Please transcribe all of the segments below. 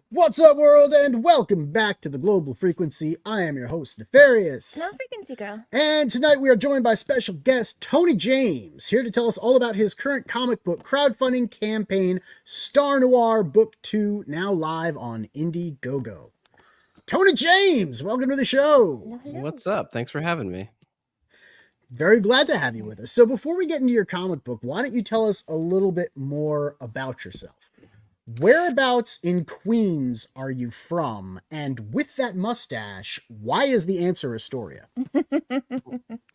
What's up, world, and welcome back to the Global Frequency. I am your host, Nefarious. No Frequency Girl. And tonight we are joined by special guest Tony James, here to tell us all about his current comic book crowdfunding campaign, Star Noir Book 2, now live on Indiegogo. Tony James, welcome to the show. Hello. What's up? Thanks for having me. Very glad to have you with us. So before we get into your comic book, why don't you tell us a little bit more about yourself? Whereabouts in Queens are you from? And with that mustache, why is the answer Astoria?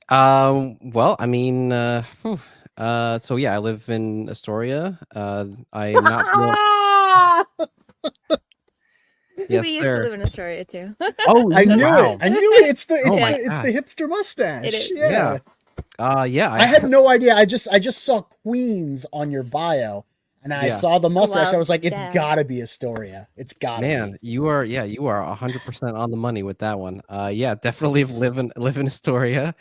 Well, I mean, so yeah, I live in Astoria. I am not. Yes, We used to live in Astoria too. Oh, I knew wow. it. I knew it. It's the God. hipster mustache. It is. Yeah. Yeah. I had no idea. I just saw Queens on your bio, and I saw the mustache. I was like, it's gotta be Astoria. It's gotta Man, be. you are 100% on the money with that one. Yeah, definitely live in Astoria,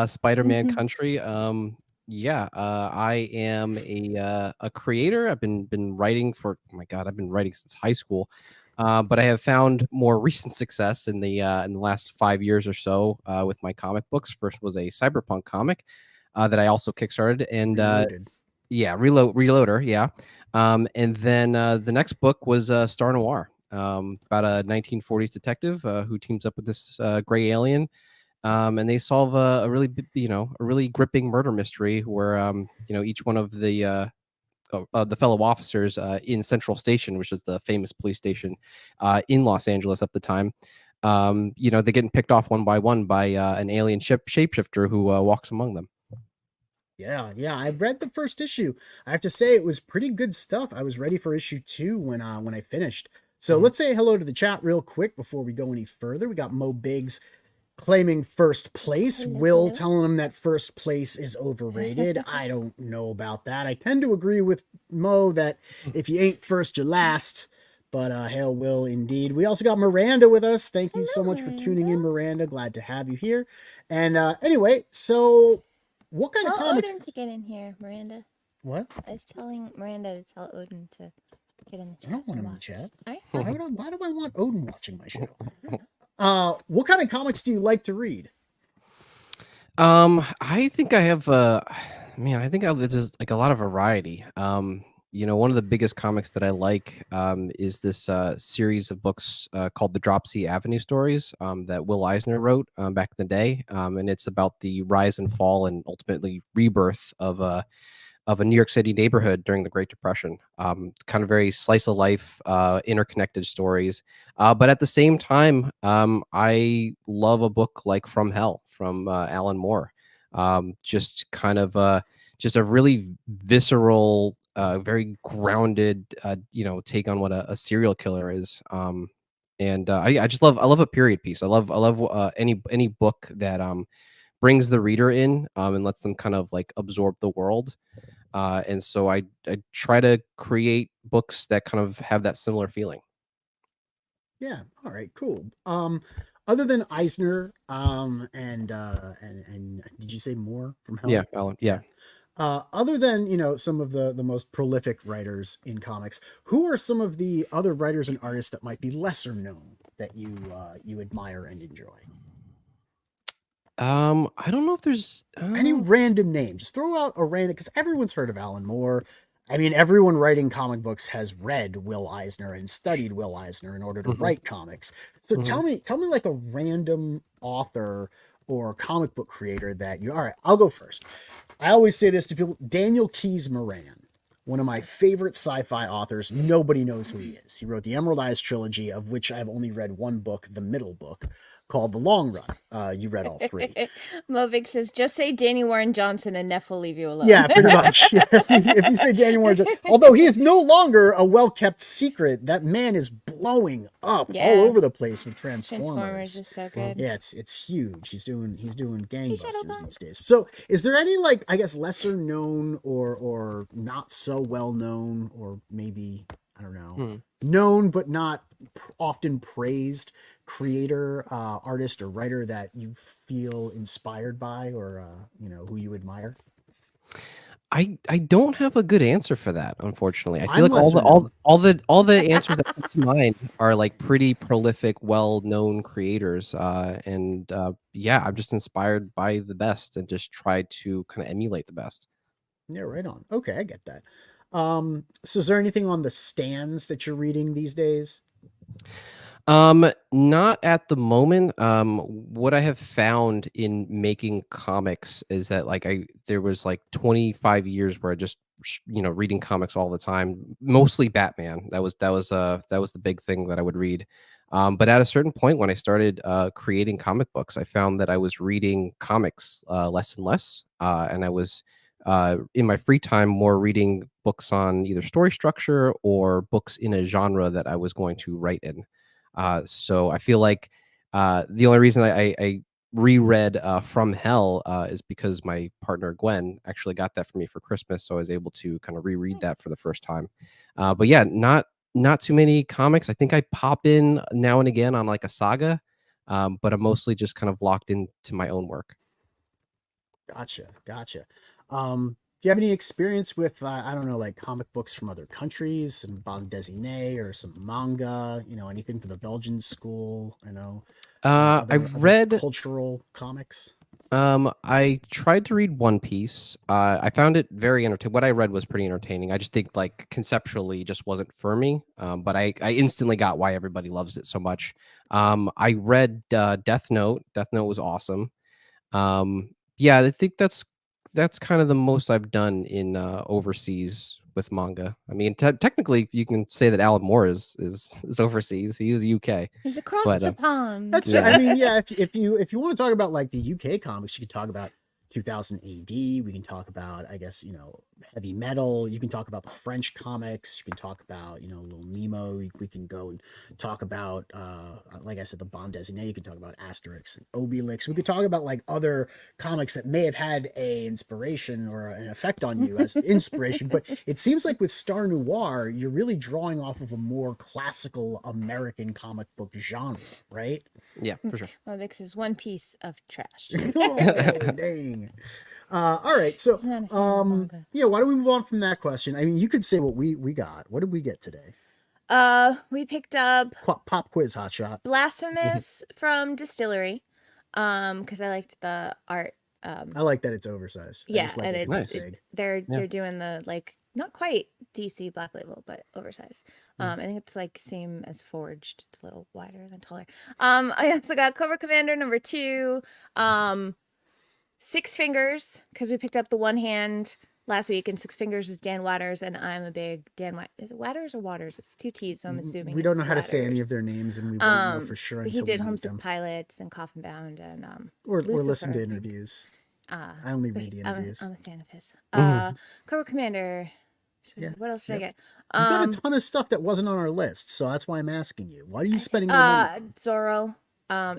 Spider-Man country. I am a creator. I've been writing for, oh my God, I've been writing since high school. But I have found more recent success in the last 5 years or so with my comic books. First was a cyberpunk comic that I also kickstarted, and Reloader, yeah. And then the next book was Star Noir, about a 1940s detective who teams up with this gray alien, and they solve a really gripping murder mystery where each one of the fellow officers in Central Station, which is the famous police station in Los Angeles at the time, they're getting picked off one by one by an alien shapeshifter who walks among them. Yeah. I read the first issue. I have to say it was pretty good stuff. I was ready for issue 2 when I finished. So let's say hello to the chat real quick before we go any further. We got Mo Biggs claiming first place. Hello. Will telling him that first place is overrated. I don't know about that. I tend to agree with Mo that if you ain't first, you're last. But hail Will indeed. We also got Miranda with us. Thank you so much for tuning in, Miranda. Glad to have you here. And anyway, so what kind of comics? Odin to get in here, Miranda. What? I was telling Miranda to tell Odin to get in the chat. I don't want him in the chat. All Why right. do I want Odin watching my show? What kind of comics do you like to read? I think I have there's just like a lot of variety. One of the biggest comics that I like is this series of books called the Dropsy Avenue stories that Will Eisner wrote back in the day, and it's about the rise and fall and ultimately rebirth of a New York City neighborhood during the Great Depression. Kind of very slice of life, interconnected stories. But at the same time, I love a book like From Hell from Alan Moore. Just kind of just a really visceral, very grounded, take on what a serial killer is. I love a period piece. I love any book that brings the reader in and lets them kind of like absorb the world. And so I try to create books that kind of have that similar feeling. Yeah. All right. Cool. Other than Eisner, and did you say Moore from Hell? Yeah, Alan. Yeah. Other than some of the most prolific writers in comics, who are some of the other writers and artists that might be lesser known that you admire and enjoy? I don't know if there's any random name. Just throw out a random, because everyone's heard of Alan Moore. I mean, everyone writing comic books has read Will Eisner and studied Will Eisner in order to write comics. So tell me like a random author or comic book creator that you. All right, I'll go first. I always say this to people: Daniel Keyes Moran, one of my favorite sci-fi authors. Nobody knows who he is. He wrote the Emerald Eyes trilogy, of which I've only read one book, the middle book. called The Long Run. You read all three. Movic says, just say Danny Warren Johnson and Neff will leave you alone. Yeah, pretty much. Yeah, if you say Daniel Warren, although he is no longer a well-kept secret, that man is blowing up all over the place with Transformers. Transformers is so good. Yeah, it's huge. He's doing gangbusters these days. So, is there any like I guess lesser known or not so well known or maybe I don't know known but not often praised creator, artist, or writer that you feel inspired by or who you admire? I don't have a good answer for that, unfortunately. I feel I'm like all lesser the answers that come to mind are like pretty prolific, well-known creators. Yeah, I'm just inspired by the best and just try to kind of emulate the best. Yeah, right on. Okay, I get that. So is there anything on the stands that you're reading these days? Not at the moment. What I have found in making comics is that like there was like 25 years where I just reading comics all the time, mostly Batman. That was the big thing that I would read. But at a certain point when I started creating comic books, I found that I was reading comics less and less, and I was in my free time more reading books on either story structure or books in a genre that I was going to write in. So I feel like the only reason I reread From Hell is because my partner Gwen actually got that for me for Christmas, so I was able to kind of reread that for the first time. But yeah, not too many comics. I think I pop in now and again on like a saga, but I'm mostly just kind of locked into my own work. Gotcha. Do you have any experience with I don't know, like comic books from other countries, some bande dessinée or some manga? Anything for the Belgian school? I read cultural comics. I tried to read One Piece. I found it very entertaining. What I read was pretty entertaining. I just think like conceptually just wasn't for me. But I instantly got why everybody loves it so much. I read Death Note. Death Note was awesome. Yeah, I think that's kind of the most I've done in overseas with manga. I mean, technically, you can say that Alan Moore is overseas. He is UK. He's across the pond. That's I mean, yeah. If you want to talk about like the UK comics, you can talk about 2000 AD. We can talk about, I guess, heavy metal. You can talk about the French comics. You can talk about, Little Nemo. We can go and talk about, like I said, the bande dessinée. You can talk about Asterix and Obelix. We could talk about like other comics that may have had a inspiration or an effect on you as inspiration. But it seems like with Star Noir, you're really drawing off of a more classical American comic book genre, right? Yeah, for sure. Movic is one piece of trash. Oh, dang. All right, so yeah, why don't we move on from that question? I mean, you could say what we got. What did we get today? We picked up pop quiz hotshot Blasphemous from Distillery, because I liked the art. I like that it's oversized. Yeah, like and it's big. They're doing the like not quite DC Black Label, but oversized. I think it's like same as Forged. It's a little wider than taller. I also got Cobra Commander #2. Six Fingers, because we picked up the one hand last week, and Six Fingers is Dan Watters, and I'm a big is it Watters or Waters? It's 2 T's, so I'm assuming we don't know Watters. how to say any of their names, and we won't know for sure until he did we Homesick them. Pilots and Coffin Bound and or listen to interviews. I only read the interviews. I'm a fan of his. Cobra Commander. Yeah. What else did I get? You got a ton of stuff that wasn't on our list, so that's why I'm asking you. Why are you spending your money? Zorro,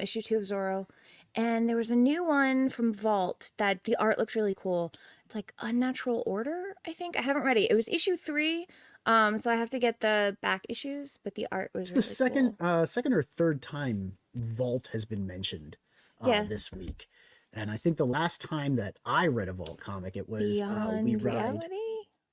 issue 2 of Zorro. And there was a new one from Vault that the art looks really cool. It's like Unnatural Order, I think. I haven't read it. It was issue 3, so I have to get the back issues, but the art was really the second or third time Vault has been mentioned this week. And I think the last time that I read a Vault comic, it was Beyond Reality?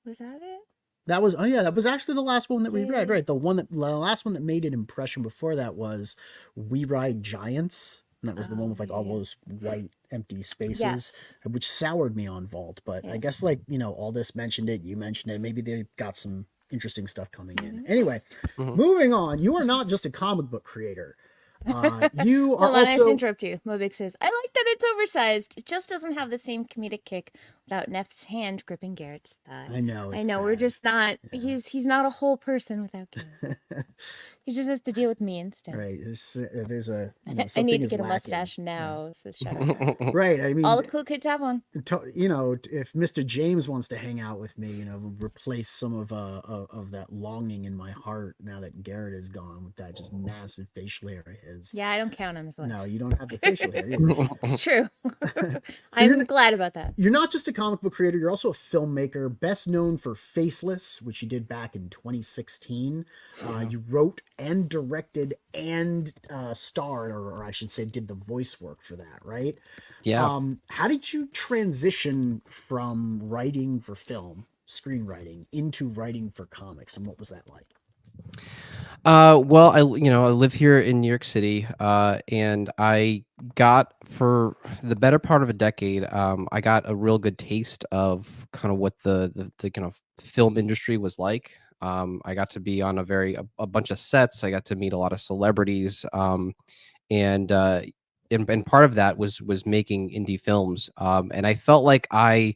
Was that it? That was that was actually the last one that we read, right? The last one that made an impression before that was We Ride Giants. And that was the one with like all those white empty spaces, which soured me on Vault. But I guess like, Aldous mentioned it, you mentioned it. Maybe they got some interesting stuff coming in. Anyway, moving on. You are not just a comic book creator. You are Hold on, I have to interrupt you. Movic says, I like that it's oversized. It just doesn't have the same comedic kick without Neff's hand gripping Garrett's thigh. I know. I It's know we're sad. just not. Yeah. He's not a whole person without Garrett. He just has to deal with me instead. Right. There's a I something need to is get a lacking. mustache Yeah. now, so shut up. Right. I mean, All the cool kids have one. if Mr. James wants to hang out with me, replace some of that longing in my heart now that Garrett is gone with that just massive facial hair of his. Yeah, I don't count him as well. No, you don't have the facial hair either. It's true. So I'm glad about that. You're not just a comic book creator, you're also a filmmaker, best known for Faceless, which you did back in 2016. You wrote and directed and starred, or I should say did the voice work for that, right? Yeah. How did you transition from writing for film, screenwriting, into writing for comics, and what was that like? Well, I live here in New York City, and I got for the better part of a decade, I got a real good taste of kind of what the kind of film industry was like. I got to be on a bunch of sets. I got to meet a lot of celebrities, and and part of that was making indie films. And I felt like I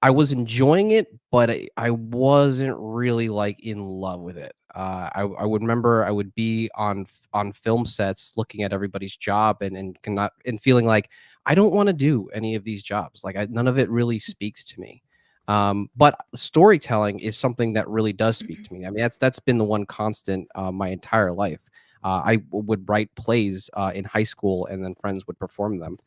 was enjoying it, but I wasn't really like in love with it. I would remember I would be on film sets looking at everybody's job and cannot and feeling like I don't want to do any of these jobs. Like none of it really speaks to me. But storytelling is something that really does speak to me. I mean, that's been the one constant my entire life. Would write plays in high school, and then friends would perform them.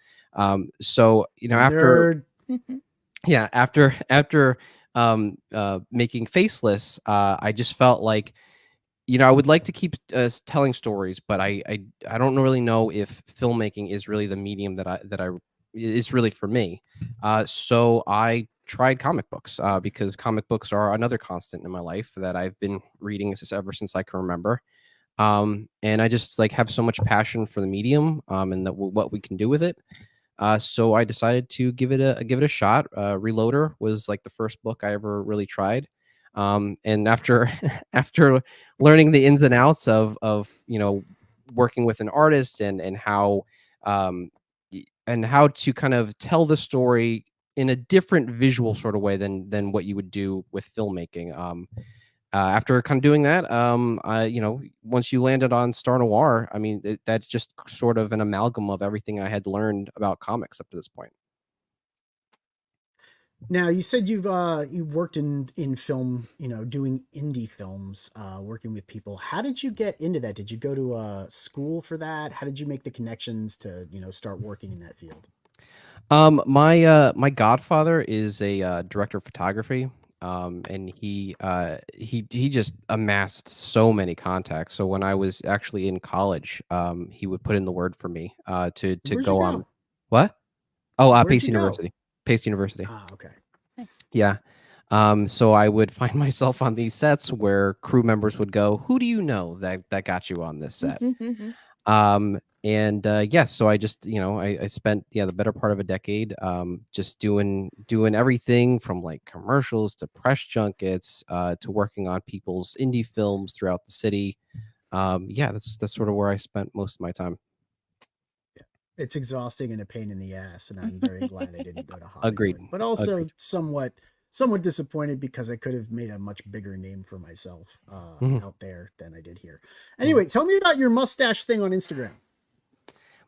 So after Nerd. yeah, after making Faceless, I just felt like I would like to keep telling stories, but I don't really know if filmmaking is really the medium that I is really for me. So I tried comic books because comic books are another constant in my life that I've been reading ever since I can remember. And I just like have so much passion for the medium and what we can do with it. So I decided to give it a shot. Reloader was like the first book I ever really tried. And after after learning the ins and outs of working with an artist um, and how to kind of tell the story in a different visual sort of way than what you would do with filmmaking. After kind of doing that, once you landed on Star Noir, I mean, that's just sort of an amalgam of everything I had learned about comics up to this point. Now you said you worked in film, doing indie films, working with people. How did you get into that? Did you go to a school for that? How did you make the connections to start working in that field? My godfather is a director of photography. And he just amassed so many contacts. So when I was actually in college, he would put in the word for me to Where'd go you on. go? What? Oh, Where'd Pace you go? University. Pace University. Ah, okay. Nice. Yeah. So I would find myself on these sets where crew members would go, "Who do you know that got you on this set?" So I just I spent the better part of a decade just doing everything from like commercials to press junkets to working on people's indie films throughout the city. That's sort of where I spent most of my time. It's exhausting and a pain in the ass, and I'm very glad I didn't go to Agreed. Hollywood. But also Agreed. somewhat disappointed because I could have made a much bigger name for myself out there than I did here. Anyway, tell me about your mustache thing on Instagram.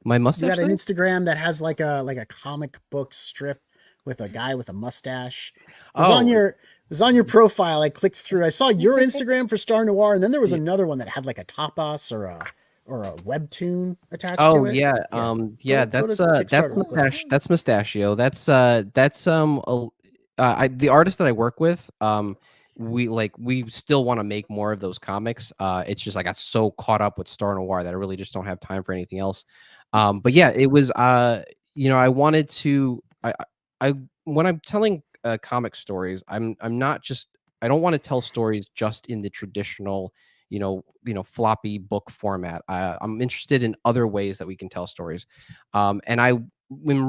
My You mustache got an thing? Instagram that has like a comic book strip with a guy with a mustache. It Oh, was on your profile. I clicked through. I saw your Instagram for Star Noir, and then there was another one that had like a tapas or a webtoon attached to it. yeah. Go That's to that's Kickstarter real quick. mustache. That's Mustachio. The artist that I work with, we still want to make more of those comics. It's just I got so caught up with Star Noir that I really just don't have time for anything else. But yeah, it was I wanted to I when I'm telling comic stories, I'm not just I don't want to tell stories just in the traditional floppy book format. I'm interested in other ways that we can tell stories, and I'm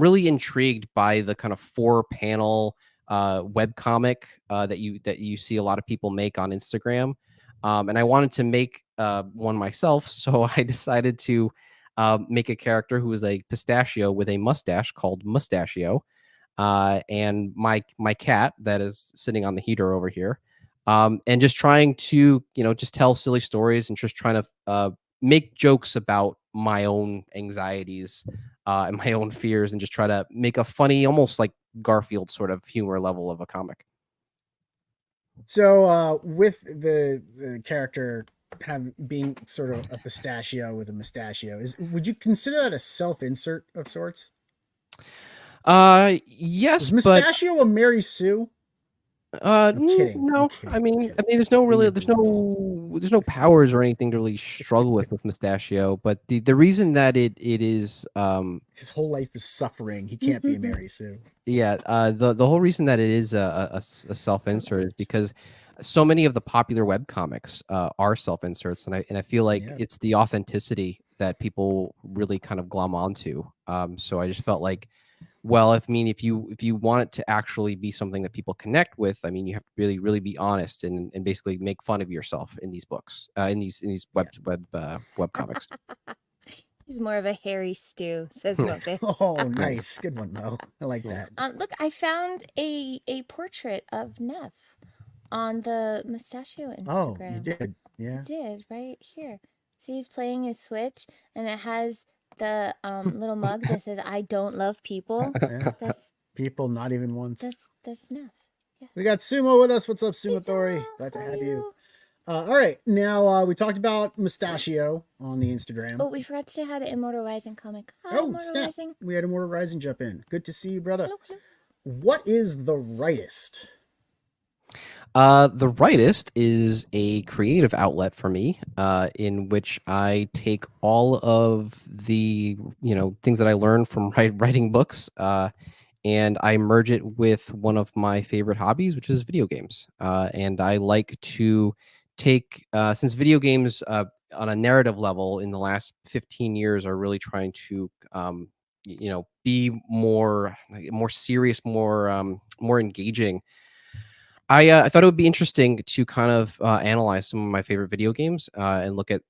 really intrigued by the kind of 4-panel web comic that you see a lot of people make on Instagram, and I wanted to make one myself, so I decided to make a character who was a pistachio with a mustache called Mustachio. and my cat that is sitting on the heater over here, and just trying to just tell silly stories and just trying to make jokes about my own anxieties and my own fears, and just try to make a funny, almost like Garfield sort of humor level of a comic. So with the character being sort of a pistachio with a mustachio, would you consider that a self-insert of sorts? Yes, Is but mustachio a Mary Sue? I'm kidding. I'm no. kidding. I I'm mean, kidding. there's no Being really, a goofball. there's no powers or anything to really struggle with Mustachio. But the reason that it is, His whole life is suffering. He can't be a Mary Sue. yeah, the whole reason that it is a self insert is because so many of the popular web comics are self inserts, and I feel like Yeah. it's the authenticity that people really kind of glom onto. So I just felt like, well, if you want it to actually be something that people connect with, I mean, you have to really be honest and basically make fun of yourself in these books, in these web comics. He's more of a hairy stew, says Mo. Oh, Nice. nice. Good one, Mo. I like that. Look, I found a portrait of Neff on the Mustachio Oh, Instagram. you did. Yeah. I did, right here. See, he's playing his Switch, and it has the little mug that says "I don't love people." Yeah. That's People, not even once. that's Neff. Yeah. We got Sumo with us. What's up, Hey, Sumo Thori? Sumo, Glad to how are have you. All right. Now we talked about Mustachio on the Instagram. Oh, we forgot to say hi to Immortal Rising comic. Hi, Oh, Immortal snap. Rising. We had Immortal Rising jump in. Good to see you, brother. Hello, hello. What is the rightist? The Rightist is a creative outlet for me, in which I take all of the things that I learned from writing books, and I merge it with one of my favorite hobbies, which is video games. And I like to take, since video games, on a narrative level, in the last 15 years, are really trying to be more serious, more engaging. I thought it would be interesting to kind of analyze some of my favorite video games, and look at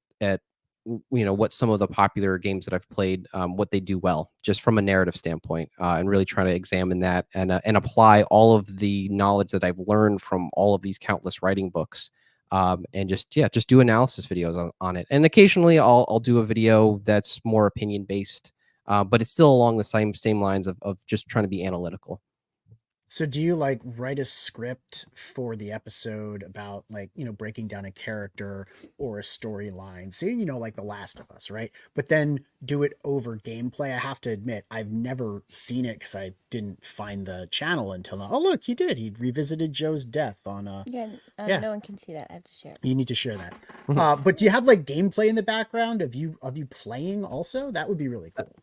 what some of the popular games that I've played, what they do well, just from a narrative standpoint, and really try to examine that and apply all of the knowledge that I've learned from all of these countless writing books, and just do analysis videos on it. And occasionally I'll do a video that's more opinion based, but it's still along the same lines of just trying to be analytical. So do you like write a script for the episode about like, breaking down a character or a storyline, say, like The Last of Us, right? But then do it over gameplay? I have to admit, I've never seen it because I didn't find the channel until now. Oh, look, he did. He revisited Joe's death on Yeah, Yeah. no one can see that. I have to share it. You need to share that. But do you have like gameplay in the background of you playing also? That would be really cool.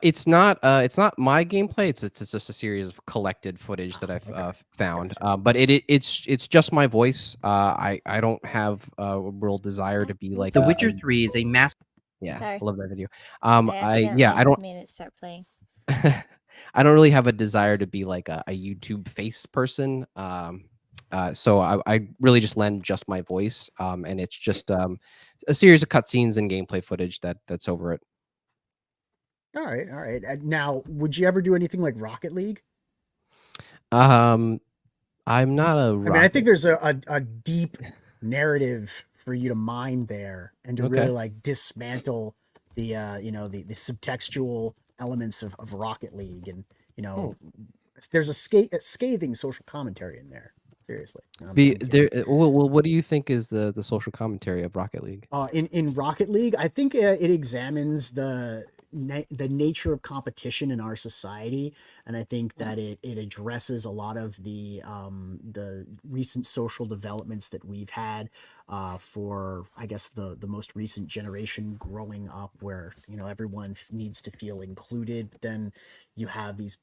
It's not my gameplay. It's just a series of collected footage that I've found. But it's just my voice. I don't have a real desire to be like The Witcher 3 is a mass. yeah. Sorry. I love that video. I I don't made it start playing. I don't really have a desire to be like a YouTube face person. So I really just lend just my voice. And it's just a series of cutscenes and gameplay footage that's over it. All right, all right. Now, would you ever do anything like Rocket League? I'm not a. I mean, I think there's a deep narrative for you to mine there and to really like dismantle the the subtextual elements of Rocket League, and there's a scathing social commentary in there. Seriously. Well, what do you think is the social commentary of Rocket League? In Rocket League, I think it examines the nature of competition in our society, and I think that it addresses a lot of the recent social developments that we've had for, I guess, the most recent generation growing up, where everyone needs to feel included. But then you have these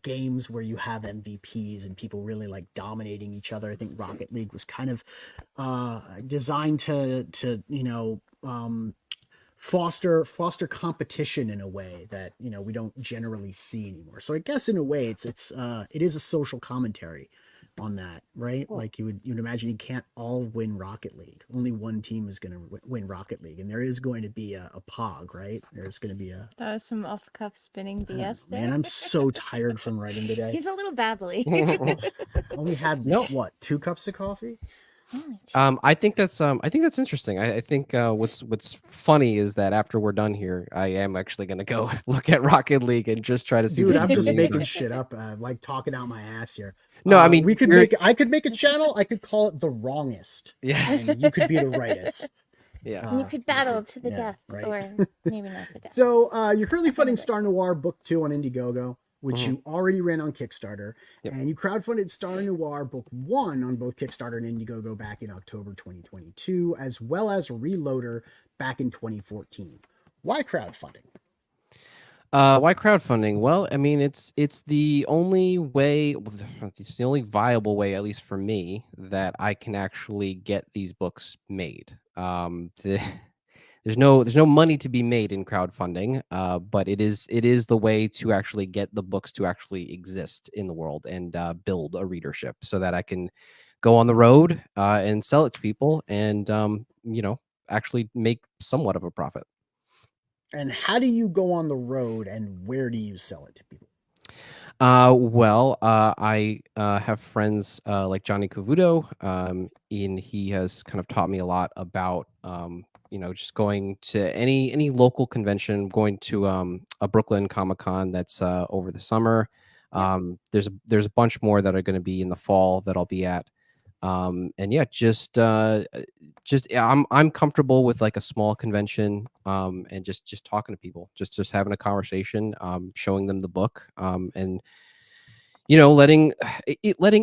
games where you have MVPs and people really like dominating each other. I think Rocket League was kind of designed to foster competition in a way that we don't generally see anymore. So I guess in a way it is a social commentary on that, right? Cool. Like you'd imagine you can't all win Rocket League. Only one team is going to win Rocket League, and there is going to be a pog, right? There's going to be a. That was some off the cuff spinning BS there. Man, I'm so tired from writing today. He's a little babbly. Only had No. what, 2 cups of coffee? Only two. I think that's interesting. I think what's funny is that after we're done here, I am actually gonna go look at Rocket League and just try to see. Dude, what I'm you just mean making about it. shit up, like talking out my ass here. No, I mean we could you're- I could make a channel. I could call it the wrongest, Yeah, and you could be the rightest. yeah. And you could battle to the yeah, death, right. or maybe not the death. So you're currently funding Star Noir Book 2 on Indiegogo, which Mhm. you already ran on Kickstarter, Yep. and you crowdfunded Star Noir Book 1 on both Kickstarter and Indiegogo back in October 2022, as well as Reloader back in 2014. Why crowdfunding? Why crowdfunding? Well, I mean, it's the only way, it's the only viable way, at least for me, that I can actually get these books made. There's no money to be made in crowdfunding, but it is the way to actually get the books to actually exist in the world and build a readership, so that I can go on the road and sell it to people, and actually make somewhat of a profit. And how do you go on the road, and where do you sell it to people? I have friends like Johnny Cavuto, and he has kind of taught me a lot about just going to any local convention, going to a Brooklyn Comic-Con that's over the summer. There's a bunch more that are going to be in the fall that I'll be at. And yeah, just I'm comfortable with like a small convention, and just talking to people, just having a conversation, showing them the book, and letting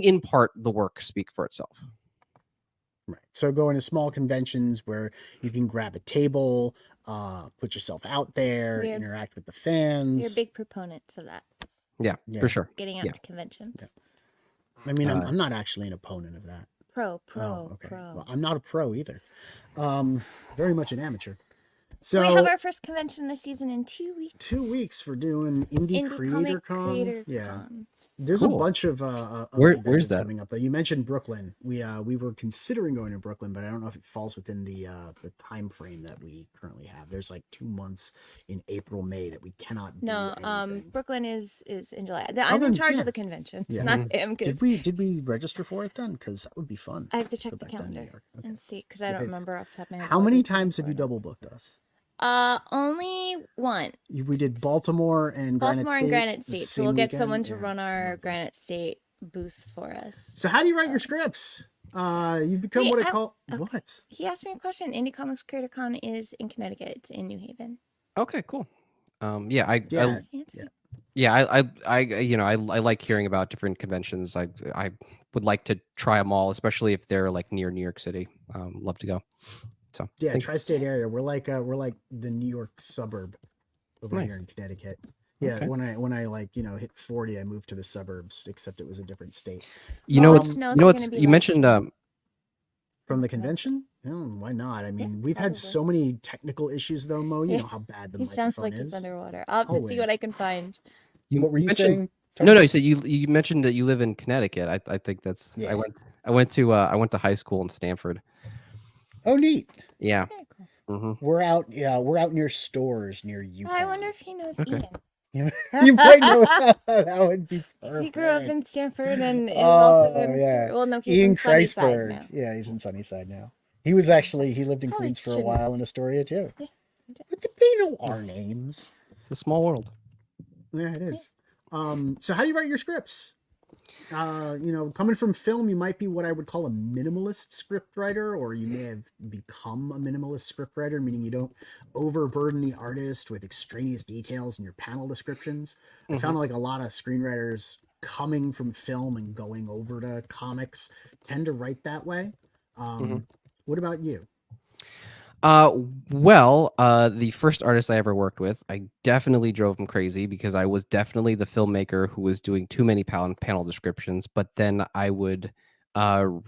in part the work speak for itself. Right. So going to small conventions where you can grab a table, put yourself out there, We're- interact with the We're fans. big proponents of that, Yeah, Yeah. for sure. getting out Yeah. to conventions. I mean, Uh, I'm not actually an opponent of that. Pro. Okay. Well, I'm not a pro either. Very much an amateur. So we have So our first convention this season in 2 weeks. 2 weeks we're doing Indie Creator Comic Con. Creator Yeah. Con. There's Cool. a bunch of Where's conventions that? coming up though. You mentioned Brooklyn. We were considering going to Brooklyn, but I don't know if it falls within the time frame that we currently have. There's like 2 months in April, May that we cannot do No, anything. Brooklyn is in July. I'm then, in charge yeah. of the conventions, Yeah. not him. 'Cause Did we register for it then? Because that would be fun. I have to check Go the back down to New calendar York. Okay. and see, because I If don't it's- remember off the top of my head. How what many we've times have been you for. double booked us? Only one. We did Baltimore and Granite Baltimore State. and Granite the State. So same we'll get weekend? someone to Yeah. run our Okay. Granite State booth for us. So how do you write your scripts? You've become Wait, what I I- call okay. what? He asked me a question. Indie Comics Creator Con is in Connecticut. It's in New Haven. Okay, cool. Yeah, Yeah. I That's the answer. Yeah. I like hearing about different conventions. I would like to try them all, especially if they're like near New York City. Love to go. So Yeah, thank- tri-state area. We're like the New York suburb over Nice. here in Connecticut. Yeah, Okay. when I like hit 40, I moved to the suburbs, except it was a different state. you know Well, it's no, you they're know gonna it's be you live mentioned streamed. From the Convention. convention? Why not? I mean, we've probably. had so many technical issues though, Mo. You Yeah. know how bad the He sounds microphone like he's is. underwater. I'll have to see what Always. I can find. What were you mentioned- saying? No, you said you mentioned that you live in Connecticut. I think that's Yeah. I went to high school in Stanford. Oh, neat. Yeah. Very cool. Mm-hmm. We're out. Yeah, we're out near stores near you. I wonder if he knows Okay. Ian. You might know that would be perfect. He grew up in Stanford and is Oh, also in. yeah. Well, no, he's Ian in Sunnyside Kreisberg. now. Yeah, he's in Sunnyside now. He lived in Probably Queens for a shouldn't- while in Astoria too. Yeah. But they know our names. It's a small world. Yeah, it is. So how do you write your scripts? Coming from film, you might be what I would call a minimalist script writer, or you may have become a minimalist script writer, meaning you don't overburden the artist with extraneous details in your panel descriptions. I found like a lot of screenwriters coming from film and going over to comics tend to write that way. What about you? The first artist I ever worked with, I definitely drove him crazy because I was definitely the filmmaker who was doing too many panel descriptions. But then I would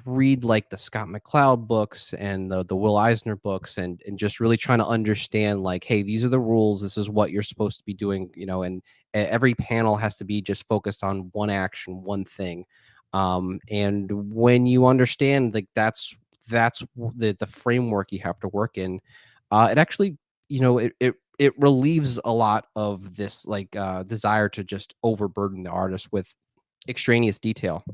read like the Scott McCloud books and the Will Eisner books, and just really trying to understand like, hey, these are the rules. This is what you're supposed to be doing, and every panel has to be just focused on one action, one thing. And when you understand, like, the framework you have to work in, it actually, it relieves a lot of this, like, desire to just overburden the artist with extraneous detail.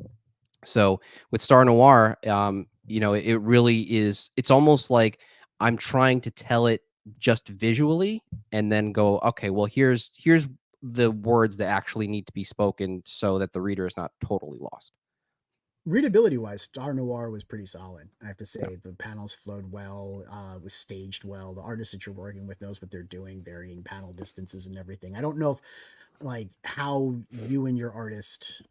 So with Star Noir, it really is. It's almost like I'm trying to tell it just visually, and then go, okay, well, here's the words that actually need to be spoken so that the reader is not totally lost. Readability wise, Star Noir was pretty solid. I have to Yeah. say, the panels flowed well, was staged well. The artist that you're working with knows what they're doing, varying panel distances and everything. I don't know if like how you and your artist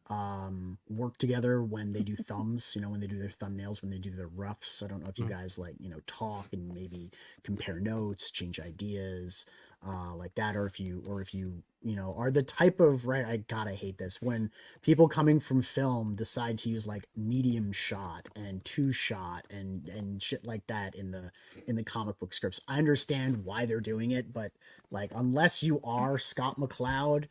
work together when they do thumbs, when they do their thumbnails, when they do their roughs. I don't know if you Mm. guys like, talk and maybe compare notes, change ideas, like that, or if you are the type of, right, I hate this when people coming from film decide to use like medium shot and two shot and shit like that in the comic book scripts. I understand why they're doing it, but like unless you are Scott McCloud,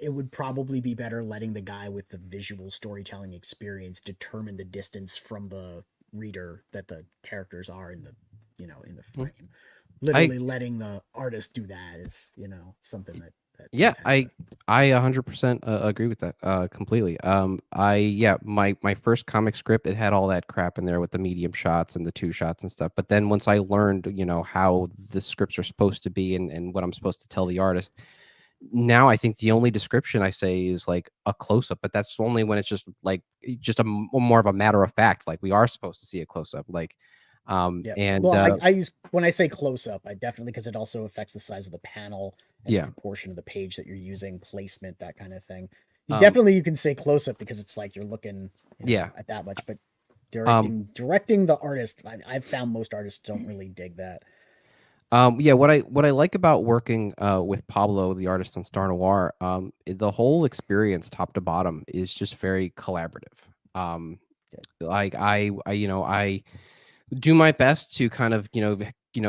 it would probably be better letting the guy with the visual storytelling experience determine the distance from the reader that the characters are in the in the Mm. frame. I Literally letting the artist do that is that Yeah, we've had to. I 100% agree with that completely. My first comic script, it had all that crap in there with the medium shots and the two shots and stuff. But then once I learned, how the scripts are supposed to be, and what I'm supposed to tell the artist, now I think the only description I say is like a close up. But that's only when it's just more of a matter of fact. Like, we are supposed to see a close up. Like, Yeah. and Well, I use when I say close up, I definitely, because it also affects the size of the panel and the yeah, proportion of the page that you're using, placement, that kind of thing. um, You can say close up because it's like you're looking, yeah. at that much. But Um, directing the artist, I've found most artists don't really dig that. yeah, what I like about working with Pablo, the artist on Star Noir, the whole experience, top to bottom, is just very collaborative. Um, like I do my best to kind of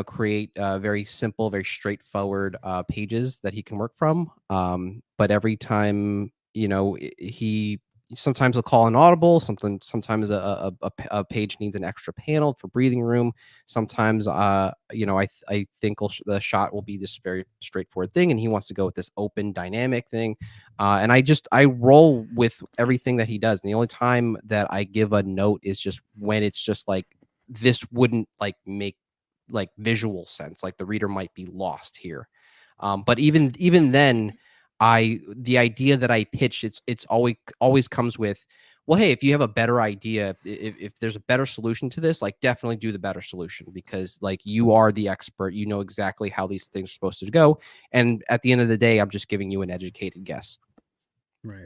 create very simple, very straightforward pages that he can work from. But every time, he sometimes will call an audible. Sometimes a page needs an extra panel for breathing room. Sometimes, I think the shot will be this very straightforward thing, and he wants to go with this open, dynamic thing. And I roll with everything that he does. And the only time that I give a note is just when it's just like, this wouldn't like make like visual sense, like the reader might be lost here. But even then, the idea that I pitch, it's always comes with, well, hey, if you have a better idea, if there's a better solution to this, like, definitely do the better solution, because like, you are the expert, you know exactly how these things are supposed to go. And at the end of the day, I'm just giving you an educated guess. Right.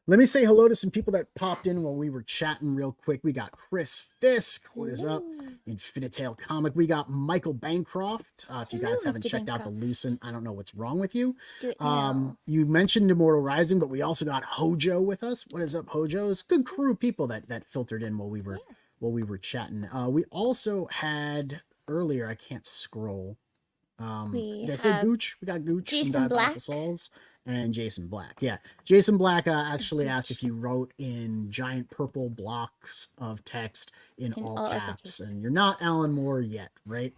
Let me say hello to some people that popped in while we were chatting real quick. We got Chris Fisk. What is up? Infinitail Comic. We got Michael Bancroft. If you Hello, guys haven't Mr. checked out the Bancroft. Lucent, I don't know what's wrong with you. Do it now. You mentioned Immortal Rising, but we also got Hojo with us. What is up, Hojo? It's a good crew of people that filtered in while we were chatting. We also had earlier, I can't scroll. We Did I say have Gooch? We got Gooch Jason from Black. Diabolical Souls and Jason Black. Yeah, Jason Black actually asked if you wrote in giant purple blocks of text in all all caps, uppercase. and you're not Alan Moore yet, right?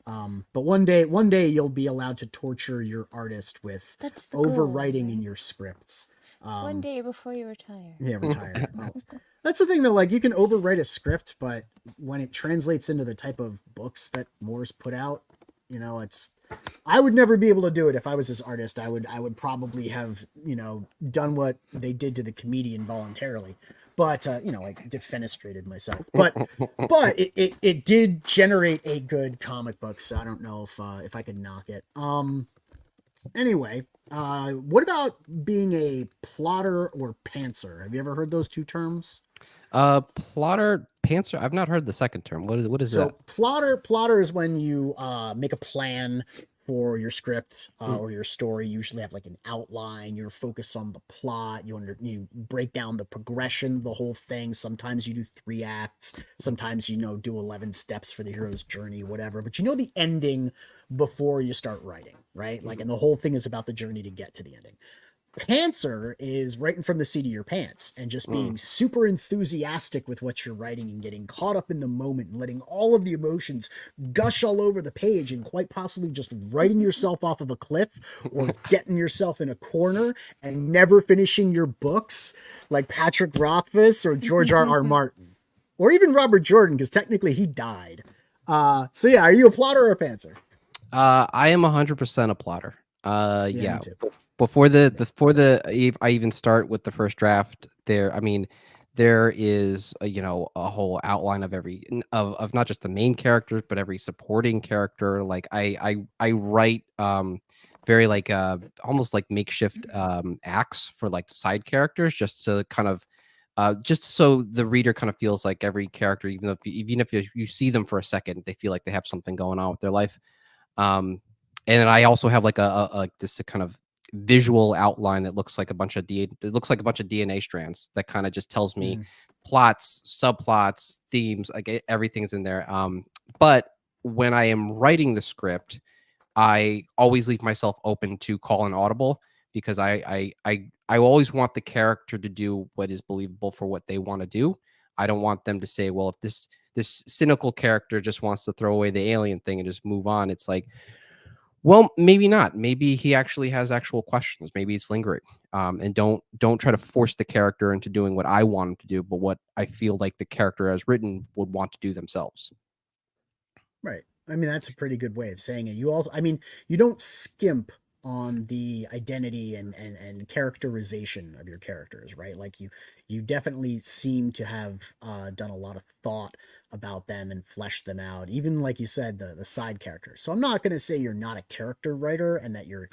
But one day you'll be allowed to torture your artist with That's the goal, overwriting in right? your scripts. One day before you retire. Yeah, retire. Well, that's the thing though. Like, you can overwrite a script, but when it translates into the type of books that Moore's put out, it's. I would never be able to do it if I was his artist. I would probably have done what they did to the comedian voluntarily, but like defenestrated myself. But it did generate a good comic book, so I don't know if I could knock it. Anyway, what about being a plotter or pantser? Have you ever heard those two terms? Plotter, pantser, I've not heard the second term. What is So that? plotter is when you make a plan for your script Mm. or your story. You usually have like an outline. You're focused on the plot. You break down the progression of the whole thing. Sometimes you do 3 acts. Sometimes do 11 steps for the hero's journey, whatever. But the ending before you start writing, right? Like, and the whole thing is about the journey to get to the ending. Pantser is writing from the seat of your pants and just being super enthusiastic with what you're writing and getting caught up in the moment and letting all of the emotions gush all over the page and quite possibly just writing yourself off of a cliff or getting yourself in a corner and never finishing your books like Patrick Rothfuss or George R.R. Martin or even Robert Jordan, because technically he died. So yeah, are you a plotter or a pantser? I am 100% a plotter. Me Yeah. too. Before I even start with the first draft, there is a whole outline of of not just the main characters but every supporting character. Like I write very like almost like makeshift acts for like side characters, just to kind of just so the reader kind of feels like every character, even if you see them for a second, they feel like they have something going on with their life. And then I also have like this kind of visual outline that looks like a bunch of DNA strands that kind of just tells me plots, subplots, themes, like everything's in there. But when I am writing the script, I always leave myself open to call an audible, because I always want the character to do what is believable for what they want to do. I don't want them to say, well, if this cynical character just wants to throw away the alien thing and just move on. It's like, well, maybe not. Maybe he actually has actual questions. Maybe it's lingering. And don't try to force the character into doing what I want him to do, but what I feel like the character as written would want to do themselves. Right. I mean, that's a pretty good way of saying it. You also, I mean, you don't skimp on the identity and characterization of your characters, right? Like you definitely seem to have done a lot of thought about them and fleshed them out. Even like you said, the side characters. So I'm not going to say you're not a character writer and that you're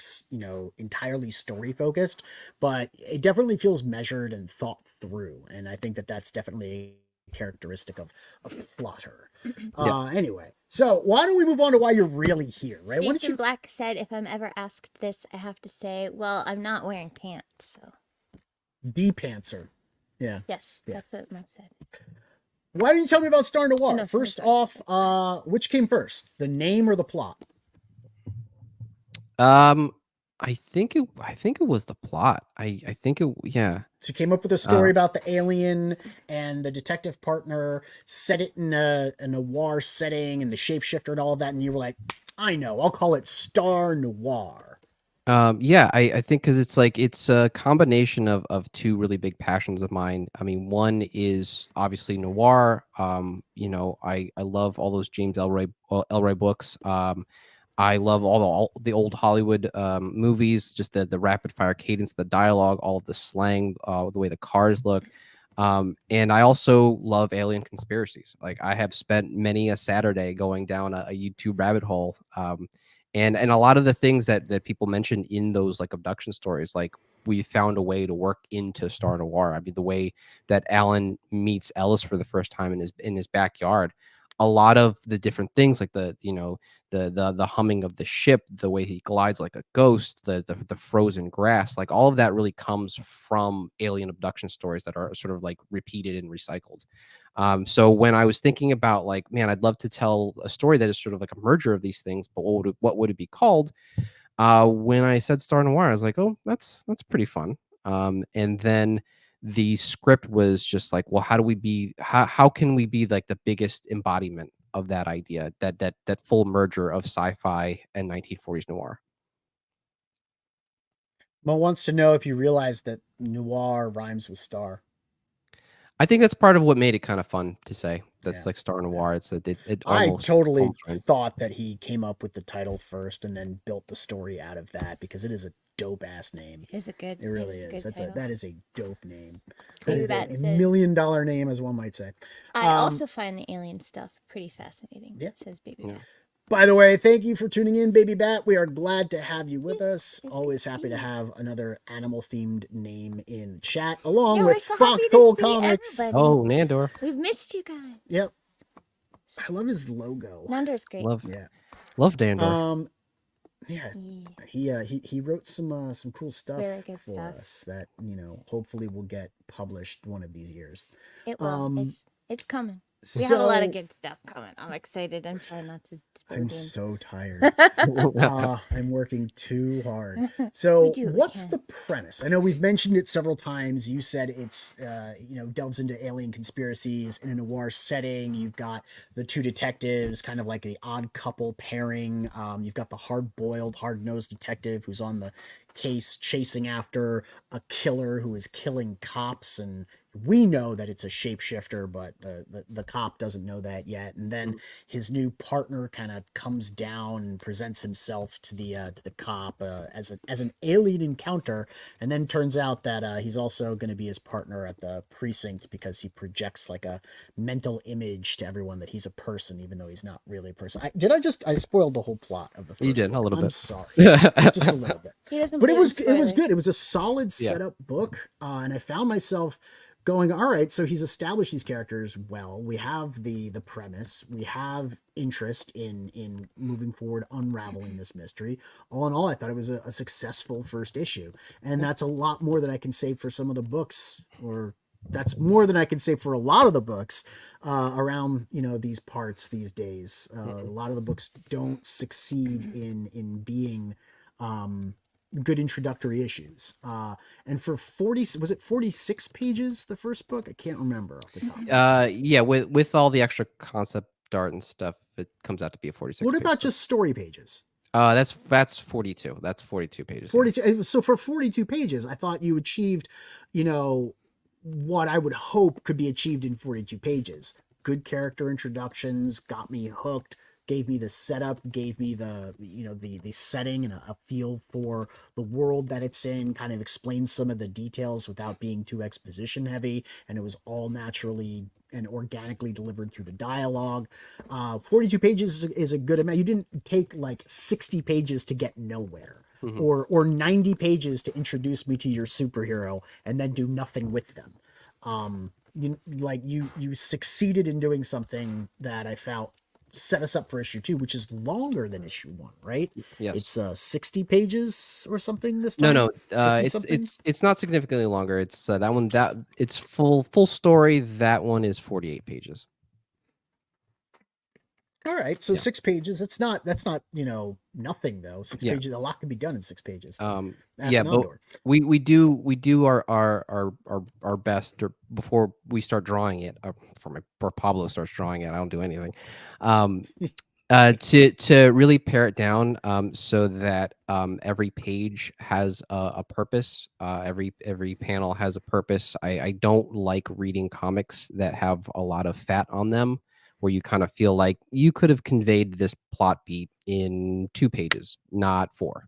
entirely story focused, but it definitely feels measured and thought through. And I think that that's definitely a characteristic of a plotter. Yeah. Anyway, so why don't we move on to why you're really here, right? Why don't Jason you Black said, if I'm ever asked this, I have to say, well, I'm not wearing pants, so. de-pantser? Yeah. Yes, Yeah. that's what Mo said. Why don't you tell me about Star Noir? No, First somebody said off, which came first, the name or the plot? I think it was the plot. I think it, yeah. So you came up with a story about the alien and the detective partner, set it in a noir setting and the shapeshifter and all of that, and you were like, I know, I'll call it Star Noir. Yeah, I think because it's a combination of two really big passions of mine. I mean, one is obviously noir. I love all those James Ellroy books. I love all the old Hollywood movies, just the rapid fire cadence, the dialogue, all of the slang, the way the cars look. And I also love alien conspiracies. Like, I have spent many a Saturday going down a YouTube rabbit hole. And a lot of the things that people mentioned in those like abduction stories, like, we found a way to work into Star Noir. I mean, the way that Alan meets Ellis for the first time in his backyard, a lot of the different things, like the humming of the ship, the way he glides like a ghost, the frozen grass, like all of that really comes from alien abduction stories that are sort of like repeated and recycled. So when I was thinking about, like, man, I'd love to tell a story that is sort of like a merger of these things, but what would it be called? When I said Star Noir, I was like, oh, that's pretty fun. And then the script was just like, well, how can we be like the biggest embodiment of that idea, that full merger of sci-fi and 1940s noir? Mo wants to know if you realize that noir rhymes with star. I think that's part of what made it kind of fun to say. That's Yeah. like Star Noir. It's it I almost totally rhymes. thought that he came up with the title first and then built the story out of that, because it is a dope ass name. It is a good. It really a is. good title. That is a dope name. Cool. That is That a says- $1 million name, as one might say. I also find the alien stuff pretty fascinating. Yeah. Says Baby. Yeah. Bat. By the way, thank you for tuning in, Baby Bat. We are glad to have you with us. it's Always good to happy see to you. have another animal-themed name in the chat, along Yeah, with we're so happy to Foxhole see Comics. everybody. Oh, Nandor. We've missed you guys. Yep. I love his logo. Nando's great. Love Yeah. Dandor. Yeah. Yeah. He wrote some cool stuff Very good for stuff. us that, hopefully will get published one of these years. It will. It's coming. We have a lot of So good stuff coming. I'm excited. I'm trying not to spill I'm the beans. so tired. I'm working too hard. We So, do what we what's can. the premise? I know we've mentioned it several times. You said it's, delves into alien conspiracies in a noir setting. You've got the two detectives, kind of like the odd couple pairing. You've got the hard-boiled, hard-nosed detective who's on the case chasing after a killer who is killing cops, and we know that it's a shapeshifter, but the cop doesn't know that yet. And then his new partner kind of comes down and presents himself to the cop as an alien encounter, and then turns out that he's also going to be his partner at the precinct because he projects like a mental image to everyone that he's a person, even though he's not really a person. I spoiled the whole plot of the first You did book. a little I'm bit. sorry, just a little bit. He doesn't. But it believe in was good. It spoilers. was a solid Yeah. setup book, and I found myself going, all right, so he's established these characters well. We have the premise. We have interest in moving forward, unraveling this mystery. All in all, I thought it was a successful first issue, and that's a lot more than I can say for some of the books, or that's more than I can say for a lot of the books around these parts these days. A lot of the books don't succeed in being good introductory issues. And for 40, was it 46 pages, the first book? I can't remember off the top. Yeah, with all the extra concept art and stuff, it comes out to be a 46. What page about book. just story pages? That's 42. That's 42 pages. 42. So for 42 pages, I thought you achieved, what I would hope could be achieved in 42 pages. Good character introductions, got me hooked, gave me the setup, gave me the setting and a feel for the world that it's in, kind of explained some of the details without being too exposition heavy, and it was all naturally and organically delivered through the dialogue. 42 pages is a good amount. You didn't take like 60 pages to get nowhere. Mhm. Or 90 pages to introduce me to your superhero and then do nothing with them. You succeeded in doing something that I felt set us up for issue 2, which is longer than issue 1, right? Yes. It's 60 pages or something this No, time. no. 50 It's something? it's not significantly longer. It's that one that it's full story. That one is 48 pages. All right, so Yeah. 6 pages. That's not nothing though. 6 Yeah. pages, a lot can be done in 6 pages. Yeah, but we do our best before we start drawing it. Before Pablo starts drawing it, I don't do anything. To really pare it down, so that every page has a purpose. Every panel has a purpose. I don't like reading comics that have a lot of fat on them, where you kind of feel like you could have conveyed this plot beat in 2 pages, not 4.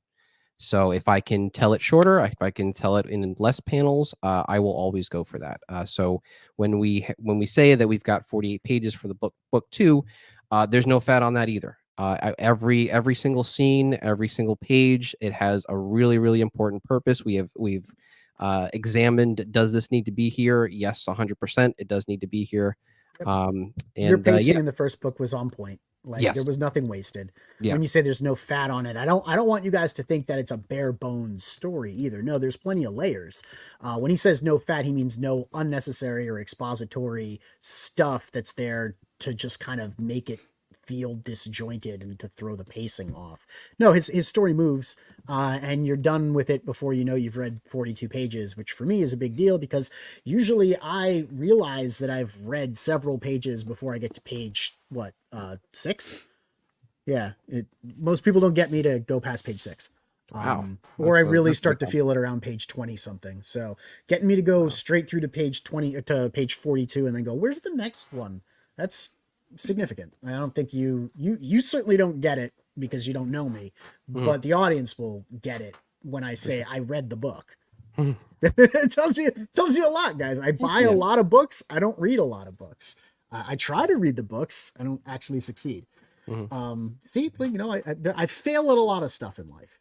So if I can tell it shorter, if I can tell it in less panels, I will always go for that. So when we say that we've got 48 pages for the book 2, there's no fat on that either. Every single scene, every single page, it has a really important purpose. We've examined, does this need to be here? Yes, 100%. It does need to be here. Yep. And Your pacing yeah. in the first book was on point. Like Yes. there was nothing wasted. Yeah. When you say there's no fat on it, I don't want you guys to think that it's a bare bones story either. No, there's plenty of layers. When he says no fat, he means no unnecessary or expository stuff that's there to just kind of make it feel disjointed and to throw the pacing off. No, his story moves, and you're done with it before you know you've read 42 pages, which for me is a big deal because usually I realize that I've read several pages before I get to page 6. Yeah, most people don't get me to go past page 6. Wow. Or I That's really that's start to cool. feel it around page 20 something. So getting me to go straight through to page 20 to page 42 and then go, where's the next one? That's significant. I don't think you certainly don't get it because you don't know me, but the audience will get it when I say I read the book. It tells you a lot, guys. I buy a lot of books. I don't read a lot of books. I try to read the books. I don't actually succeed. See, I fail at a lot of stuff in life.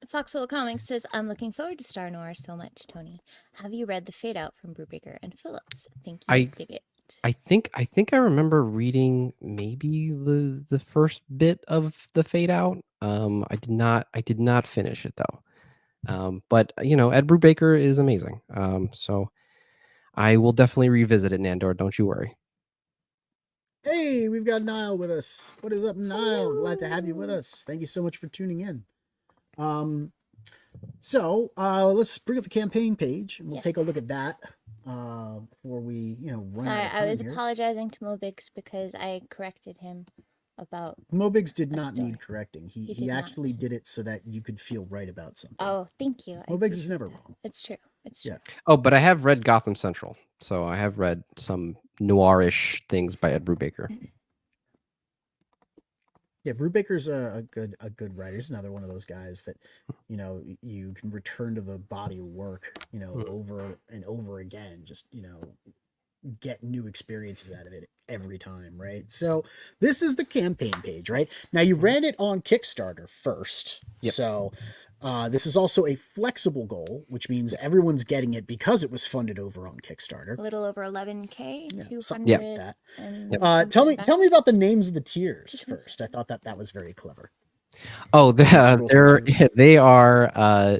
Foxhole Comics says, I'm looking forward to Star Noir so much, Tony. Have you read The Fade Out from Brubaker and Phillips? Think you dig it. I think I remember reading maybe the first bit of The Fade Out. I did not finish it though. But Ed Brubaker is amazing. So I will definitely revisit it, Nandor. Don't you worry. Hey, we've got Niall with us. What is up, Niall? Glad to have you with us. Thank you so much for tuning in. So let's bring up the campaign page and we'll Yes. take a look at that before we, run out of I time was here. apologizing to MAVRICS because I corrected him about. MAVRICS did a not story. need correcting. He did not. actually did it so that you could feel right about something. Oh, thank you. I MAVRICS is appreciate never that. wrong. It's true. It's true. Yeah. Oh, but I have read Gotham Central, so I have read some noirish things by Ed Brubaker. Yeah, Brubaker's a good writer. He's another one of those guys that, you can return to the body of work, over and over again. Just, get new experiences out of it every time, right? So this is the campaign page, right? Now you ran it on Kickstarter first. Yep. So this is also a flexible goal, which means everyone's getting it because it was funded over on Kickstarter. A little over 11K, Yeah, 200. something like that. And Tell me about the names of the tiers first. I thought that was very clever. Oh, they are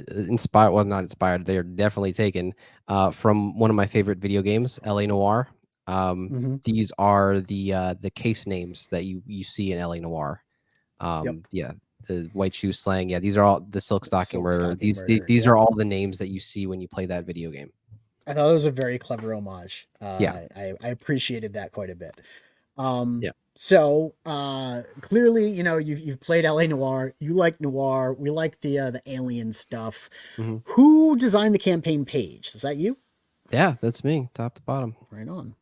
inspired. Well, not inspired. They are definitely taken from one of my favorite video games, LA Noir. These are the case names that you see in LA Noir. Yeah, the White Shoe Slang. Yeah, these are all the Silk Stocking Murder. These are all the names that you see when you play that video game. I thought it was a very clever homage. Yeah. I appreciated that quite a bit. Yeah. So clearly, you've played LA Noir. You like noir. We like the alien stuff. Who designed the campaign page? Is that you? Yeah, that's me, top to bottom. Right on.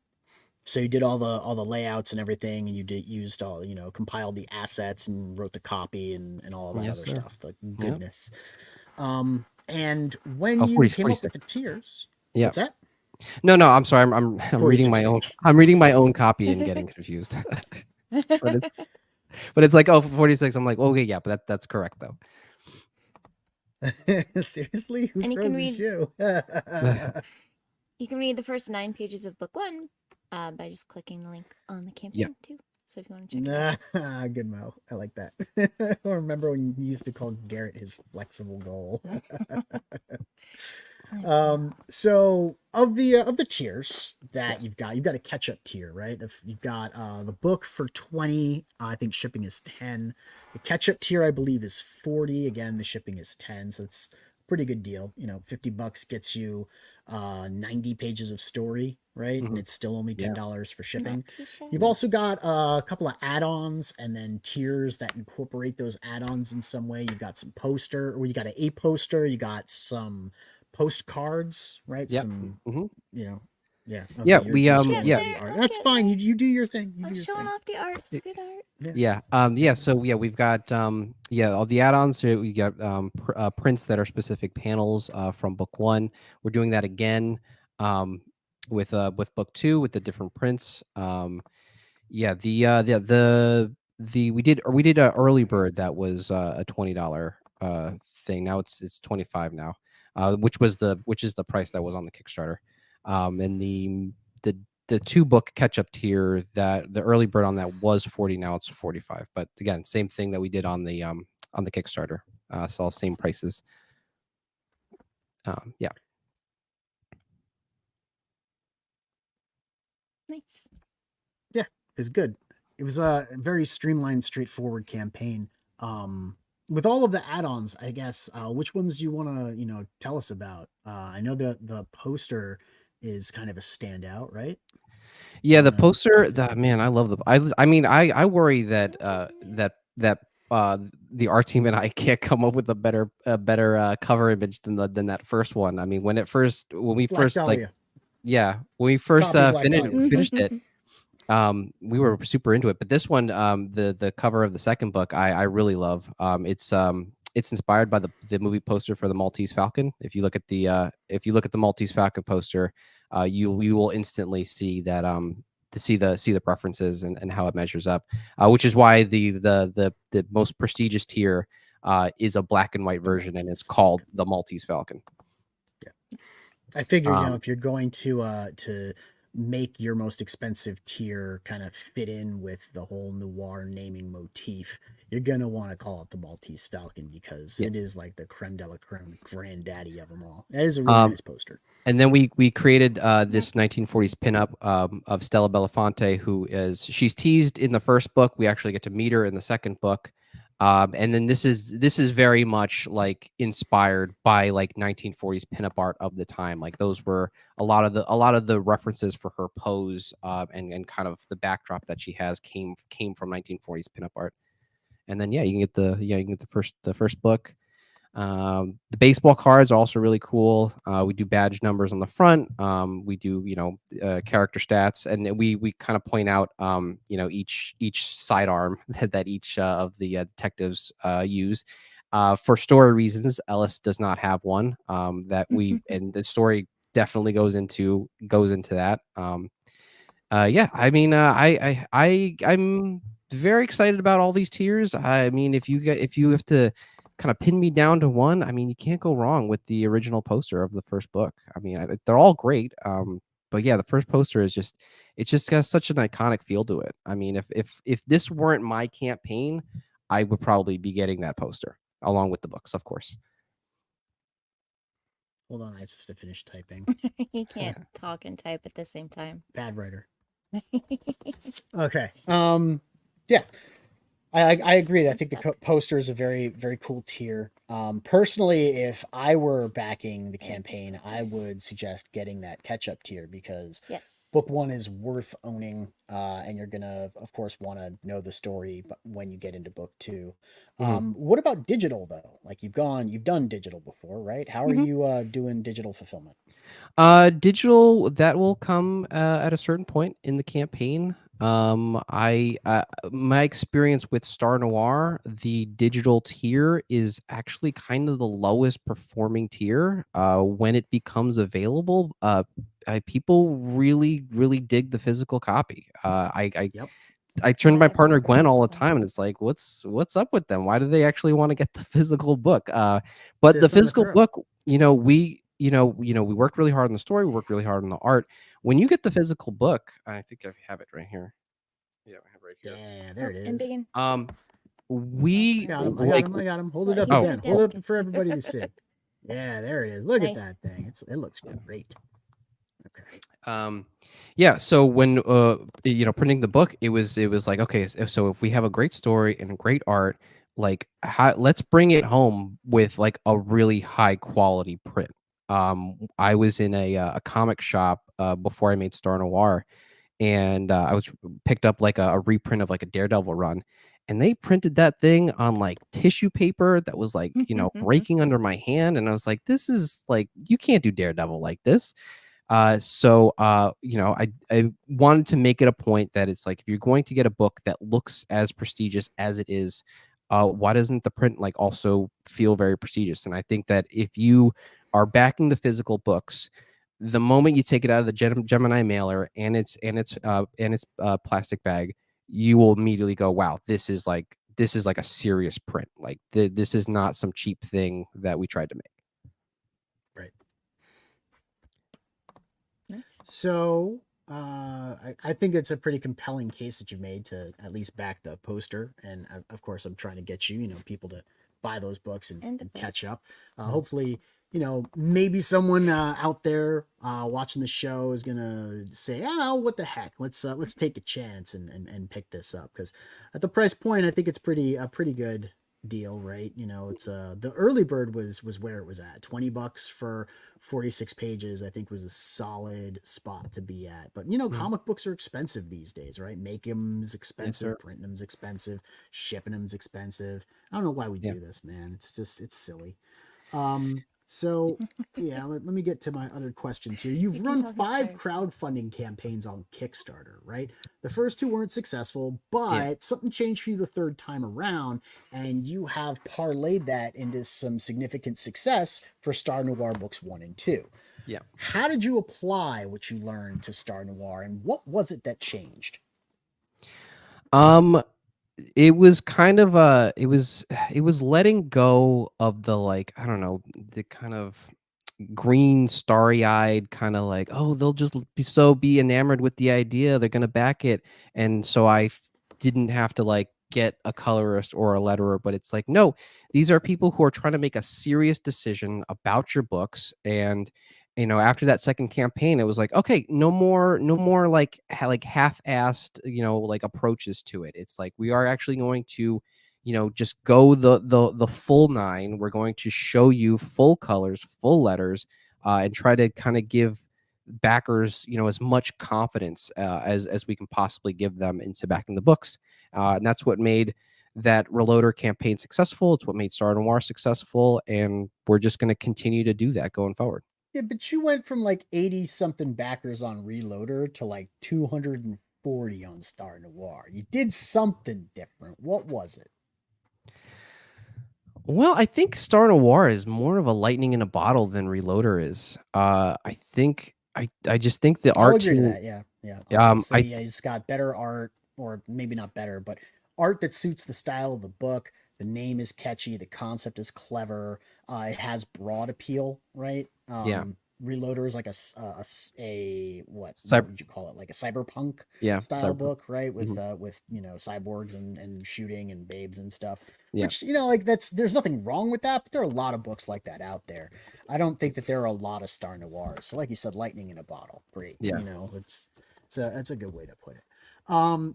So you did all the layouts and everything, and you used all compiled the assets and wrote the copy and all that other stuff. The goodness. And when you came up with the tiers, what's that? No, I'm sorry. I'm reading my own. I'm reading my own copy and getting confused. but it's like, oh, 46. I'm like, okay, yeah, but that's correct though. Seriously, who and you throws can a read. shoe? You can read the first 9 pages of book 1 by just clicking the link on the campaign too. So if you want to check it out. Good Mo. I like that. I remember when you used to call Garrett his flexible goal. So of the tiers that you've got a catch-up tier, right? You've got the book for 20. I think shipping is 10. The catch-up tier, I believe, is 40. Again, the shipping is 10, so it's a pretty good deal. $50 gets you 90 pages of story, right? And it's still only $10 for shipping. You've also got a couple of add-ons and then tiers that incorporate those add-ons in some way. You've got some poster, or you got a poster, you got some postcards, right? Some, yeah. Okay, yeah, we the art. That's fine. You do your thing. I'm showing off the art. It's good art. Yeah. So we've got all the add-ons. So we got prints that are specific panels from book 1. We're doing that again with book 2 with the different prints. We did a early bird that was a $20 thing. Now it's 25 now, which is the price that was on the Kickstarter. And the 2 book catch up tier, that the early bird on that was 40. Now it's 45. But again, same thing that we did on the Kickstarter. So all same prices. Yeah. Nice. Yeah, it's good. It was a very streamlined, straightforward campaign. With all of the add-ons, I guess, which ones do you want to, tell us about? I know the poster is kind of a standout, right? Yeah, the poster. Man, I love the. I mean, I worry that the art team and I can't come up with a better cover image than that first one. I mean, when we first finished it, we were super into it. But this one, the cover of the second book, I really love. It's inspired by the movie poster for the Maltese Falcon. If you look at the Maltese Falcon poster, you will instantly see that to see the preferences and how it measures up, which is why the most prestigious tier is a black and white version, and it's called the Maltese Falcon. Yeah, I figured if you're going to make your most expensive tier kind of fit in with the whole noir naming motif, you're going to want to call it the Maltese Falcon, because it is like the creme de la creme granddaddy of them all. That is a really nice poster. And then we created this 1940s pinup of Stella Belafonte, she's teased in the first book. We actually get to meet her in the second book. And then this is very much like inspired by like 1940s pinup art of the time. Like those were a lot of the references for her pose and kind of the backdrop that she has came from 1940s pinup art. And then you can get the first book. The baseball cards are also really cool. We do badge numbers on the front. We do character stats, and we kind of point out each sidearm that each of the detectives use. For story reasons, Ellis does not have one. That we and the story definitely goes into that. I mean, I'm very excited about all these tiers. I mean, if you have to kind of pin me down to one, I mean, you can't go wrong with the original poster of the first book. I mean, they're all great. But yeah, the first poster is just got such an iconic feel to it. I mean, if this weren't my campaign, I would probably be getting that poster along with the books, of course. Hold on, I just have to finish typing. You can't talk and type at the same time. Bad writer. Okay. Yeah. I agree. I think the poster is a very, very cool tier. Personally, if I were backing the campaign, I would suggest getting that catch-up tier, because book 1 is worth owning, and you're gonna, of course, want to know the story when you get into book 2. What about digital though? Like you've done digital before, right? How are you doing digital fulfillment? Digital, that will come at a certain point in the campaign. My experience with Star Noir, the digital tier is actually kind of the lowest performing tier. When it becomes available, people really, really dig the physical copy. I turn to my partner Gwen all the time, and it's like, what's up with them? Why do they actually want to get the physical book? But the physical book, we worked really hard on the story. We worked really hard on the art. When you get the physical book, I think I have it right here. Yeah, I have it right here. Yeah, there it is. And big we I got him. Hold it up again. Hold it up for everybody to see. Yeah, there it is. Look at that thing. It looks great. Okay. Yeah, so when printing the book, it was like, okay, so if we have a great story and great art, like let's bring it home with like a really high quality print. I was in a comic shop before I made Star Noir, and I was picked up like a reprint of like a Daredevil run, and they printed that thing on like tissue paper that was like breaking under my hand, and I was like, this is like, you can't do Daredevil like this. So I wanted to make it a point that it's like, if you're going to get a book that looks as prestigious as it is, why doesn't the print like also feel very prestigious? And I think that if you are backing the physical books, the moment you take it out of the Gemini mailer and its plastic bag, you will immediately go, wow, this is like a serious print. Like this is not some cheap thing that we tried to make. Right. So I think it's a pretty compelling case that you made to at least back the poster, and of course I'm trying to get people to buy those books and catch up. Hopefully, maybe someone out there watching the show is gonna say, "Oh, what the heck? Let's take a chance and pick this up," because at the price point, I think it's a pretty good deal, right? It's the early bird was where it was at. $20 for 46 pages, I think, was a solid spot to be at. But comic books are expensive these days, right? Making them's expensive, printing them's expensive, shipping them's expensive. I don't know why we do this, man. It's silly. So yeah, let me get to my other questions here. You've run 5 crowdfunding campaigns on Kickstarter, right? The first 2 weren't successful, but something changed for you the third time around, and you have parlayed that into some significant success for Star Noir books 1 and 2. Yeah. How did you apply what you learned to Star Noir, and what was it that changed? It was kind of it was letting go of the, like, I don't know, the kind of green, starry-eyed kind of like, oh, they'll just be enamored with the idea, they're gonna back it. And so didn't have to like get a colorist or a letterer, but it's like, no, these are people who are trying to make a serious decision about your books. And after that second campaign, it was like, okay, no more like like half-assed, like approaches to it. It's like we are actually going to just go the full nine. We're going to show you full colors, full letters, and try to kind of give backers as much confidence as we can possibly give them into backing the books. And that's what made that Reloader campaign successful. It's what made Star Noir successful, and we're just going to continue to do that going forward. Yeah, but you went from like 80 something backers on Reloader to like 240 on Star Noir. You did something different. What was it? Well, I think Star Noir is more of a lightning in a bottle than Reloader is. I just think the I'll art agree to team. that. Yeah, yeah. I Yeah, he's got better art, or maybe not better, but art that suits the style of the book. The name is catchy. The concept is clever. It has broad appeal, right? Yeah. Reloader is like what Cyber, would you call it? Like a cyberpunk yeah, style cyber, book, right? With mhm, with cyborgs and shooting and babes and stuff. yeah, Which like there's nothing wrong with that, but there are a lot of books like that out there. I don't think that there are a lot of Star Noirs. So like you said, lightning in a bottle. Great. yeah. That's a good way to put it.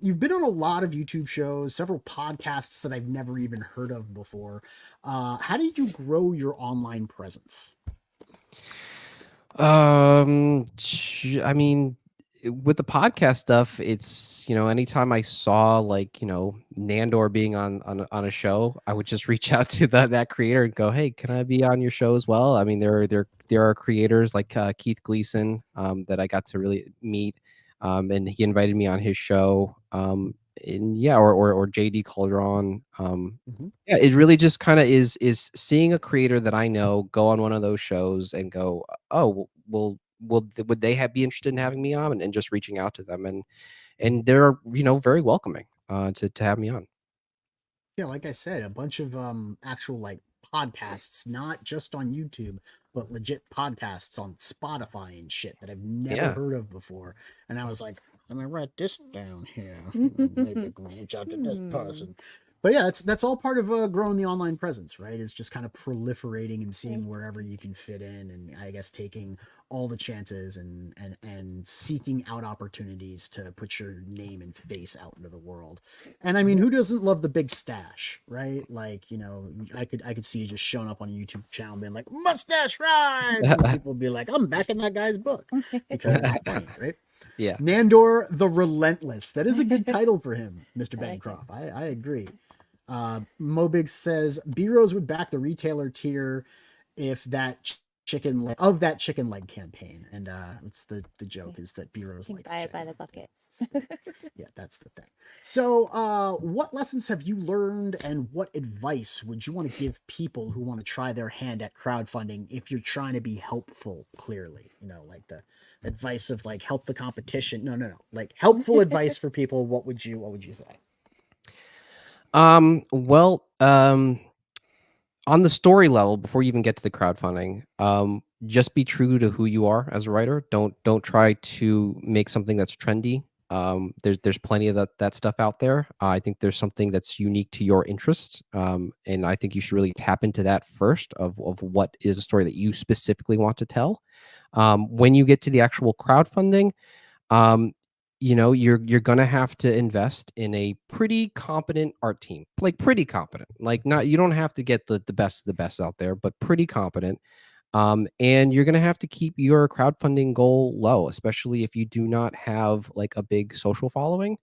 You've been on a lot of YouTube shows, several podcasts that I've never even heard of before. How did you grow your online presence? I mean, with the podcast stuff, it's anytime I saw like Nandor being on a show, I would just reach out to that creator and go, hey, can I be on your show as well? I mean, there are creators like Keith Gleason that I got to really meet, and he invited me on his show. And yeah, or JD Calderon. Mhm. Yeah, it really just kind of is seeing a creator that I know go on one of those shows and go, oh, would they be interested in having me on, and just reaching out to them, and they're very welcoming to have me on. Yeah, like I said, a bunch of actual like podcasts, not just on YouTube, but legit podcasts on Spotify and shit that I've never Yeah, heard of before. And I was like, let me write this down here. Maybe I can reach out to this Hmm. person. But yeah, that's all part of growing the online presence, right? It's just kind of proliferating and seeing wherever you can fit in, and I guess taking all the chances and seeking out opportunities to put your name and face out into the world. And I mean, who doesn't love the big stash, right? Like, I could see you just showing up on a YouTube channel being like, mustache rides, and people would be like, I'm backing that guy's book because funny, right? yeah. Nandor the Relentless. That is a good title for him, Mr. I like it. Bancroft. I agree. Mobig says B Rose would back the retailer tier if that chicken leg campaign. And it's the joke is that B Rose You can likes buy it by chicken. the bucket. Yeah, that's the thing. So, what lessons have you learned, and what advice would you want to give people who want to try their hand at crowdfunding if you're trying to be helpful? Clearly, like the advice of like help the competition. No, no, no. Like helpful advice for people. What would you say? Well, on the story level, before you even get to the crowdfunding, just be true to who you are as a writer. Don't try to make something that's trendy. There's plenty of that stuff out there. I think there's something that's unique to your interest, and I think you should really tap into that first of what is a story that you specifically want to tell. When you get to the actual crowdfunding, um, you're gonna have to invest in a pretty competent art team, like pretty competent, like not you don't have to get the best of the best out there, but pretty competent. And you're gonna have to keep your crowdfunding goal low, especially if you do not have like a big social following.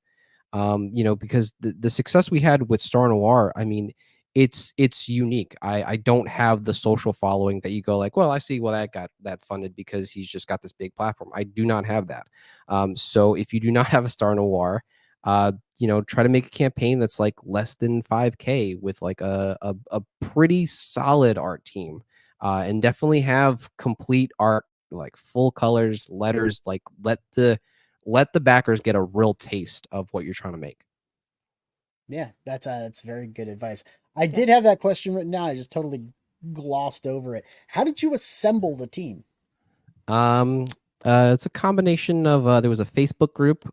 Because the success we had with Star Noir, I mean, it's unique. I don't have the social following that you go like, well, I see, well, that got that funded because he's just got this big platform. I do not have that. So if you do not have a Star Noir, try to make a campaign that's like less than 5K with like a pretty solid art team, and definitely have complete art, like full colors, letters, like let the backers get a real taste of what you're trying to make. Yeah, that's very good advice. I Yeah. did have that question written down. I just totally glossed over it. How did you assemble the team? It's a combination of there was a Facebook group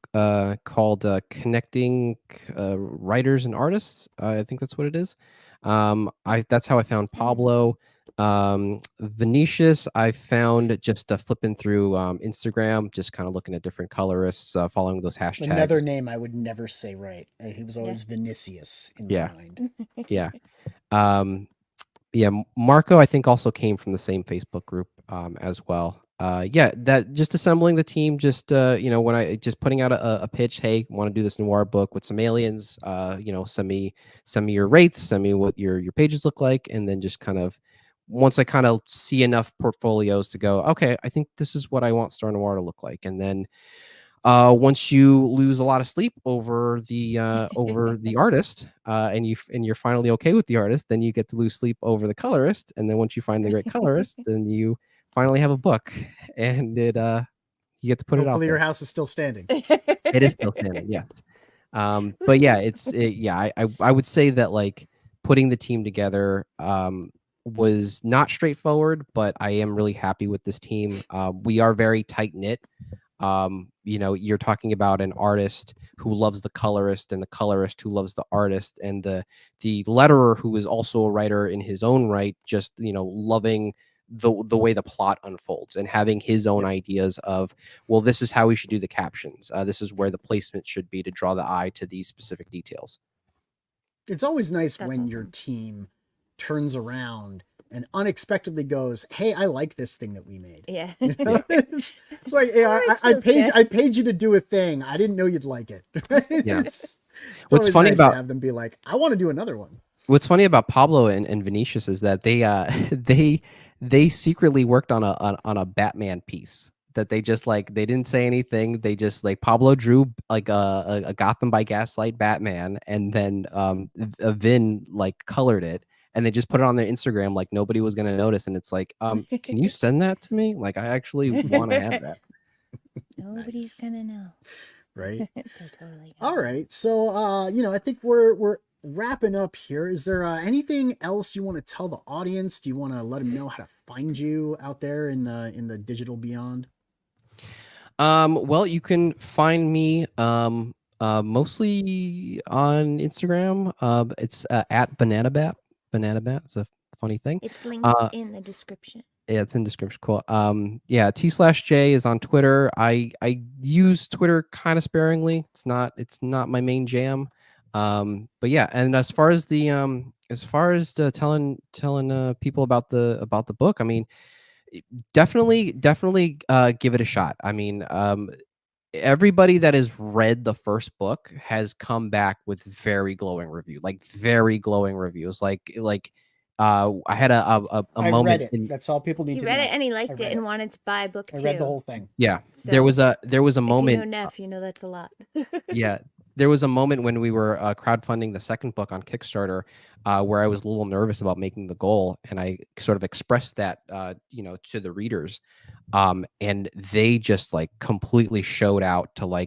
called Connecting Writers and Artists. I think that's what it is. That's how I found Pablo. Venetius, I found just flipping through Instagram, just kind of looking at different colorists, following those hashtags. Another name I would never say right. He was always Vinicius in my mind. Yeah. Yeah, Marco, I think, also came from the same Facebook group as well. Yeah, that just assembling the team, just when I just putting out a pitch, hey, want to do this noir book with some aliens, send me your rates, send me what your pages look like, and then just kind of once I kind of see enough portfolios to go, okay, I think this is what I want Star Noir to look like, and then once you lose a lot of sleep over the artist, and you're finally okay with the artist, then you get to lose sleep over the colorist, and then once you find the great colorist, then you finally have a book, and you get to put it out Hopefully there. your house is still standing. It is still standing, yes. But yeah, I would say that like putting the team together was not straightforward, but I am really happy with this team. We are very tight knit. You're talking about an artist who loves the colorist and the colorist who loves the artist, and the letterer who is also a writer in his own right, just loving the way the plot unfolds and having his own ideas of, well, this is how we should do the captions, this is where the placement should be to draw the eye to these specific details. It's always nice when your team turns around and unexpectedly goes, hey, I like this thing that we made. Yeah. It's like, hey, I paid you to do a thing. I didn't know you'd like it. Yeah. It's What's funny nice about to have them be like, I want to do another one. What's funny about Pablo and Venetius is that they secretly worked on a Batman piece that they just they didn't say anything. They just Pablo drew like a Gotham by Gaslight Batman, and then Vin colored it, and they just put it on their Instagram like nobody was gonna notice. And it's like, can you send that to me? Like, I actually want to have that. Nobody's gonna know. Right. Totally. All right. So I think we're wrapping up here. Is there anything else you want to tell the audience? Do you want to let them know how to find you out there in the digital beyond? Well, you can find me mostly on Instagram. It's at BananaBat. BananaBat. It's a funny thing. It's linked in the description. Yeah, it's in description. Cool. Yeah, T/J is on Twitter. I use Twitter kind of sparingly. It's not my main jam. But yeah, and as far as telling people about the book, I mean, definitely give it a shot. I mean, everybody that has read the first book has come back with very glowing reviews. I had a I moment. read it. That's all people need to know. He read it and he liked it and wanted to buy book 2. I read the whole thing. Yeah, So, there was a moment. If you know Neff, you know that's a lot. Yeah, there was a moment when we were crowdfunding the second book on Kickstarter, where I was a little nervous about making the goal, and I sort of expressed that to the readers, and they just completely showed out to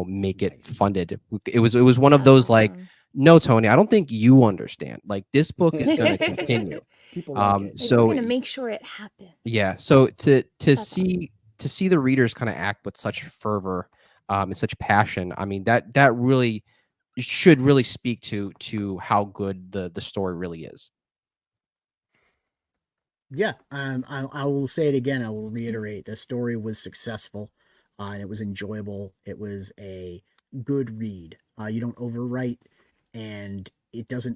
make it funded. It was one of those no, Tony, I don't think you understand. This book is going to continue. People like it. So we're going to make sure it happens. Yeah. So to awesome. see the readers kind of act with such fervor, and such passion, I mean, that really should really speak to how good the story really is. Yeah. I will say it again. I will reiterate, the story was successful, and it was enjoyable. It was a good read. You don't overwrite, and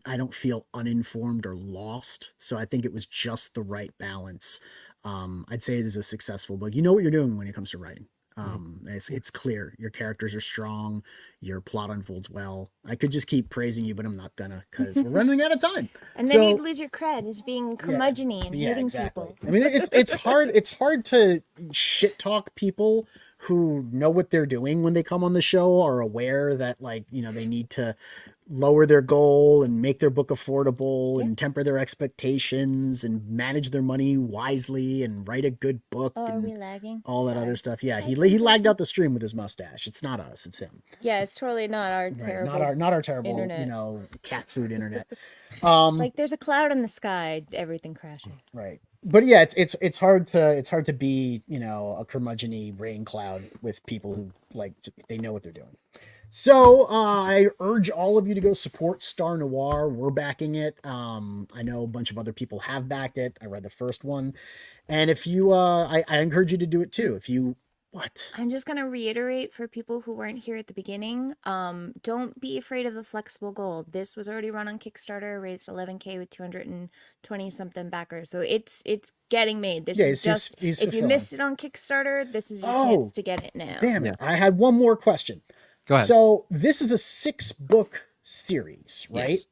I don't feel uninformed or lost. So I think it was just the right balance. I'd say it is a successful book. You know what you're doing when it comes to writing. It's clear. Your characters are strong. Your plot unfolds well. I could just keep praising you, but I'm not gonna, because we're running out of time. And then you'd lose your cred as being curmudgeon-y and hating exactly. people. I mean, it's hard to shit talk people who know what they're doing when they come on the show are aware that, like, you know, they need to lower their goal and make their book affordable and temper their expectations and manage their money wisely and write a good book Oh, are and we lagging? all that Sorry. other stuff. Yeah, That's he lagged interesting. out the stream with his mustache. It's not us, it's him. Yeah, it's totally not our Right, terrible. not our terrible, you internet. know, cat food internet. It's like there's a cloud in the sky, everything crashing. Right. But yeah, it's hard to be, you know, a curmudgeon-y rain cloud with people who, like, they know what they're doing. So I urge all of you to go support Star Noir. We're backing it. I know a bunch of other people have backed it. I read the first one, and if you, I encourage you to do it too. If you, what? I'm just going to reiterate for people who weren't here at the beginning, don't be afraid of the flexible goal. This was already run on Kickstarter, raised 11K with 220 something backers. So it's getting made. This Yeah, is just, he's if you fulfilling. missed it on Kickstarter, this is your Oh, chance to get it now. Damn it! Yeah. I had one more question. Go ahead. So this is a 6-book series, right? Yes.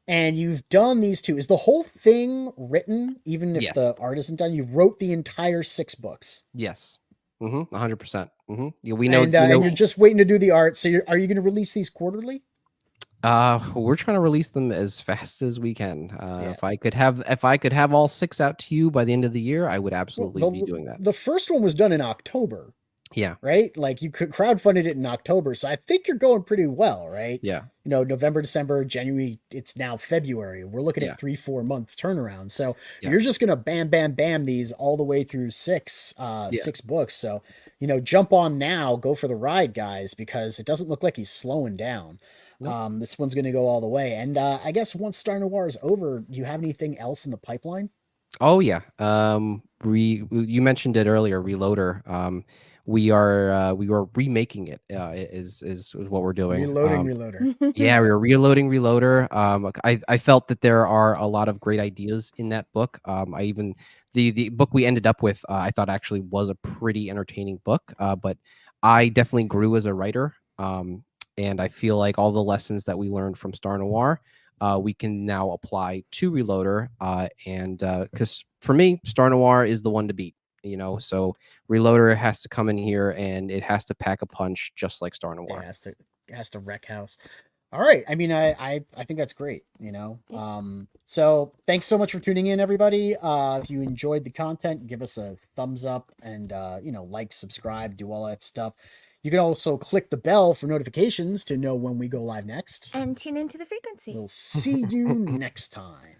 And you've done these two. Is the whole thing written, even if Yes. the art isn't done? You wrote the entire 6 books. Yes. 100%. Yeah, we know. And you're just waiting to do the art. So are you going to release these quarterly? We're trying to release them as fast as we can. If I could have all 6 out to you by the end of the year, I would absolutely be doing that. The first one was done in October. Yeah. Right? Like, you could crowdfunded it in October. So I think you're going pretty well, right? Yeah. You know, November, December, January, it's now February. We're looking at 3-4 month turnaround. So you're just going to bam these all the way through 6 books. So, you know, jump on now, go for the ride, guys, because it doesn't look like he's slowing down. Nope. This one's going to go all the way. And I guess once Star Noir is over, do you have anything else in the pipeline? Oh yeah. You mentioned it earlier, Reloader. We are remaking it. Is what we're doing. Reloader. Yeah, we were reloading Reloader. I felt that there are a lot of great ideas in that book. The book we ended up with, I thought actually was a pretty entertaining book. But I definitely grew as a writer. And I feel like all the lessons that we learned from Star Noir, we can now apply to Reloader. And because for me, Star Noir is the one to beat. You know, so Reloader has to come in here and it has to pack a punch just like Star Noir. It has to wreck house. All right. I mean, I think that's great, you know. So thanks so much for tuning in, everybody. If you enjoyed the content, give us a thumbs up and you know, like, subscribe, do all that stuff. You can also click the bell for notifications to know when we go live next. And tune into the frequency. We'll see you next time.